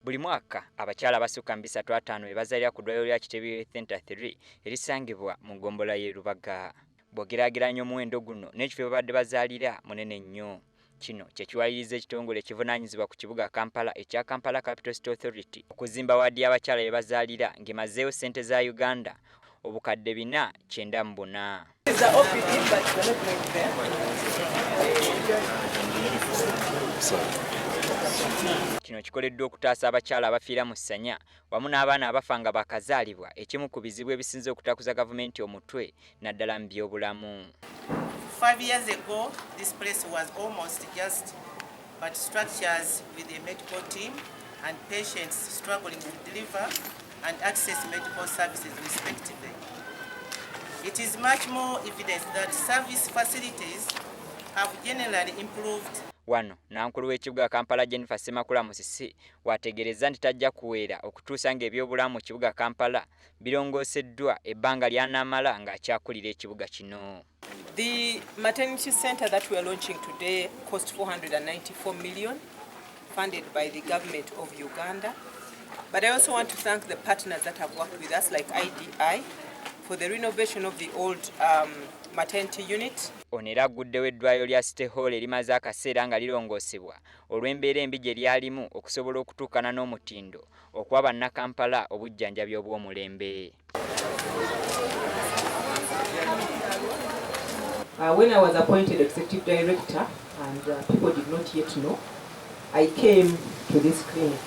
Buli mwaka abakyala abasukka 350 bazaalira ku ddwaliro lya Kitebe Center 3 erisangibwa mu ggombolola y'e Lubaga. Bw'ogeraageranya omuwendo guno n'ekifo we babadde bazaalira munene nnyo. Kino kye kiwaliriza ekitongole ekivunaanyizibwa ku kibuga Kampala ekya Kampala Capital City Authority okuzimba waadi y'abakyala be bazaalira ng'emazeewo ssente za Uganda obukadde 494. Kino kikoleddwa okutaasa abakyala abafiira mu ssanya wamu n'abaana abafa nga bakazaalibwa, ekimu ku bizibu ebisinze okutakuza gavumenti omutwe naddala mu byobulamu. 5 years ago, this place was almost just but structures with a medical team and patients struggling to deliver and access medical services respectively. It is much more evident that service facilities have generally improved. Wano nankulu w'ekibuga Kampala Jennifer Semakula Musisi wategereza nti tajja kuweera okutuusa ng'ebyobulamu mu kibuga Kampala birongooseddwa ebbanga ly'anaamala ng'akyakulira ekibuga kino. The maternity center that we are launching today cost 494 million, funded by the government of Uganda. But I also want to thank the partners that have worked with us, like IDI, for the renovation of the old maternity unit. Ono era aguddewo eddwaliro lya City Hall erimaze akaseera nga lirongoosebwa olw'embeera embi gye lyalimu okusobola okutuukana n'omutindo okuwa bannakampala obujjanjabi obw'omulembe. When I was appointed executive director and people did not yet know, I came to this clinic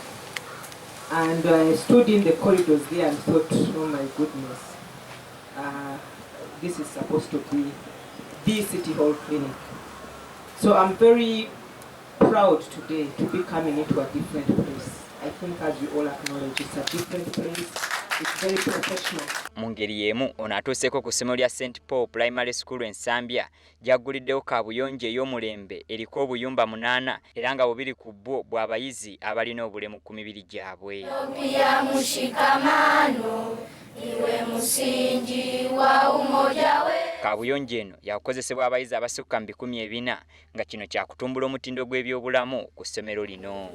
and I stood in the corridors there and thought, oh my goodness, this is supposed to be the City Hall clinic. So I'm very proud today to be coming into a different place. I think, as you all acknowledge, it's a different place. It's very professional. Mu ngeri y'emu ono atuuseeko ku ssomero lya St. Paul Primary School Ensambya gy'agguliddewo kaabuyonjo ey'omulembe eriko obuyumba 8 era nga 2 ku bwo bw'abayizi abalina obulemu ku mibiri gyabwe. Kaabuyonjo eno yakukozesebwa abayizi abasukka 400 nga kino kyakutumbula omutindo gw'ebyobulamu ku ssomero lino.